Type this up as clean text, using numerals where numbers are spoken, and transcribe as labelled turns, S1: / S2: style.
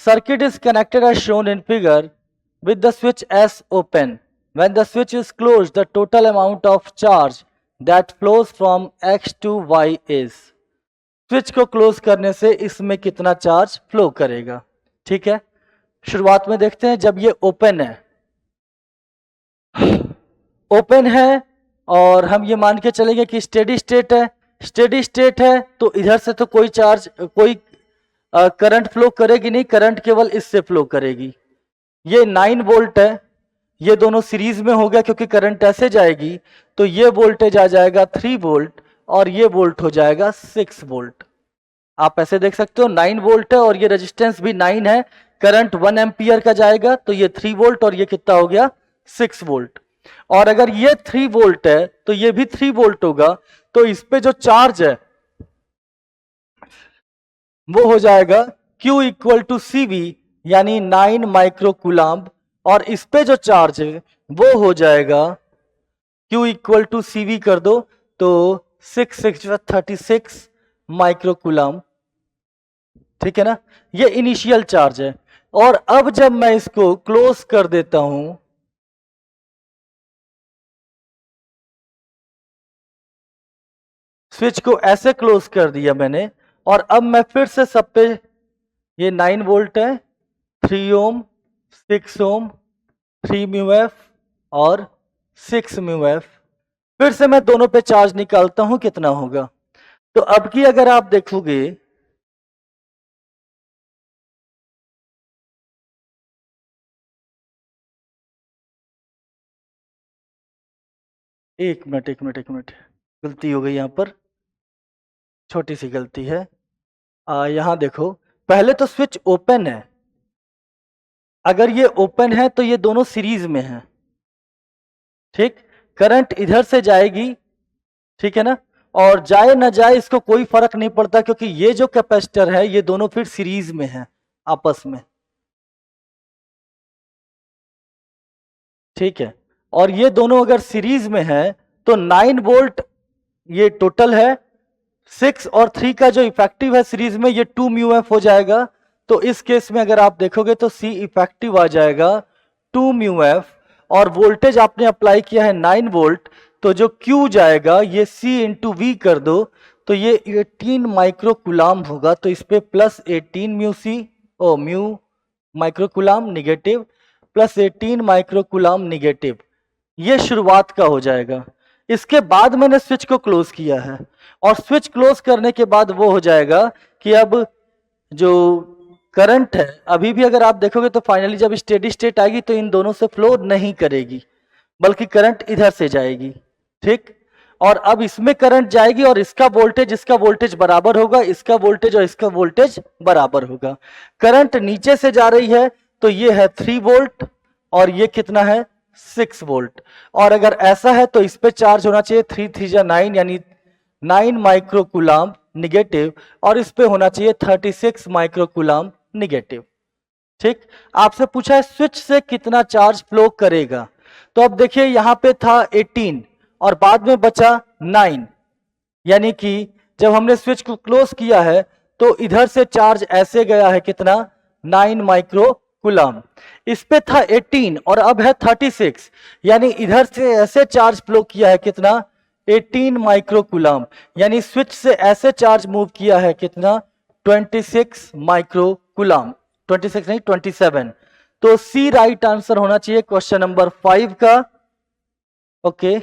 S1: circuit is connected as shown in figure with the switch S open. When the switch is closed, the total amount of charge that flows from X to Y is. Switch को close करने से इसमें कितना charge flow करेगा. ठीक है, शुरुआत में देखते हैं. जब ये ओपन है और हम ये मान के चलेंगे कि स्टेडी स्टेट है. स्टेडी स्टेट है तो इधर से तो कोई करंट फ्लो करेगी नहीं, करंट केवल इससे फ्लो करेगी. ये 9 वोल्ट है, ये दोनों सीरीज में हो गया क्योंकि करंट ऐसे जाएगी तो ये वोल्टेज आ जाएगा 3 वोल्ट और ये वोल्ट हो जाएगा 6 वोल्ट. आप ऐसे देख सकते हो 9 वोल्ट है और ये रेजिस्टेंस भी 9 है, करंट 1 एम्पियर का जाएगा तो ये 3 वोल्ट और ये कितना हो गया 6 वोल्ट. और अगर ये 3 वोल्ट है तो ये भी 3 वोल्ट होगा, तो इस पे जो चार्ज है वो हो जाएगा Q इक्वल टू CV यानी 9 माइक्रोकूलम्ब, और इस पे जो चार्ज है वो हो जाएगा Q इक्वल टू CV कर दो तो 36 माइक्रोकूलम्ब. ठीक है ना, ये इनिशियल चार्ज है. और अब जब मैं इसको क्लोज कर देता हूं, स्विच को ऐसे क्लोज कर दिया मैंने, और अब मैं फिर से सब पे, ये 9 वोल्ट है, 3 ओम, 6 ओम, 3 म्यू एफ और 6 म्यू एफ, फिर से मैं दोनों पे चार्ज निकालता हूं कितना होगा. तो अब की अगर आप देखोगे एक मिनट गलती हो गई, यहां पर छोटी सी गलती है. यहां देखो, पहले तो स्विच ओपन है. अगर ये ओपन है तो ये दोनों सीरीज में है. ठीक, करंट इधर से जाएगी, ठीक है ना, और जाए ना जाए इसको कोई फर्क नहीं पड़ता क्योंकि ये जो कैपेसिटर है ये दोनों फिर सीरीज में है आपस में. ठीक है, और ये दोनों अगर सीरीज में है तो 9 वोल्ट ये टोटल है, 6 और 3 का जो इफेक्टिव है सीरीज में ये 2 म्यू एफ हो जाएगा. तो इस केस में अगर आप देखोगे तो C इफेक्टिव आ जाएगा 2 म्यू एफ, और वोल्टेज आपने अप्लाई किया है 9 वोल्ट, तो जो Q जाएगा ये C इंटू V कर दो तो ये 18 माइक्रोकूलम्ब होगा. तो इस पे plus 18 mu microcoulomb negative, plus 18 microcoulomb negative. ये शुरुआत का हो जाएगा. इसके बाद मैंने स्विच को क्लोज किया है, और स्विच क्लोज करने के बाद वो हो जाएगा कि अब जो करंट है, अभी भी अगर आप देखोगे तो फाइनली जब स्टेडी स्टेट आएगी तो इन दोनों से फ्लो नहीं करेगी बल्कि करंट इधर से जाएगी. ठीक, और अब इसमें करंट जाएगी और इसका वोल्टेज बराबर होगा, इसका वोल्टेज और इसका वोल्टेज बराबर होगा. करंट नीचे से जा रही है तो ये है 3 वोल्ट और ये कितना है 6 वोल्ट. और अगर ऐसा है तो इस पे चार्ज होना चाहिए 3 3 9 यानी 9 माइक्रोकूलम्ब निगेटिव, और इस पे होना चाहिए 36 माइक्रोकूलम्ब निगेटिव. ठीक, आपसे पूछा है स्विच से कितना चार्ज फ्लो करेगा. तो अब देखिए यहां पे था 18 और बाद में बचा 9, यानी कि जब हमने स्विच को क्लोज किया है तो इधर से चार्ज ऐसे गया है कितना 9 माइक्रोकूलम्ब. इस पे था 18 और अब है 36, यानी इधर से ऐसे चार्ज फ्लो किया है कितना 18 माइक्रोकूलम्ब, यानी स्विच से ऐसे चार्ज मूव किया है कितना 26 माइक्रोकूलम्ब. 26 नहीं 27. तो C राइट आंसर होना चाहिए क्वेश्चन नंबर 5 का. ओके.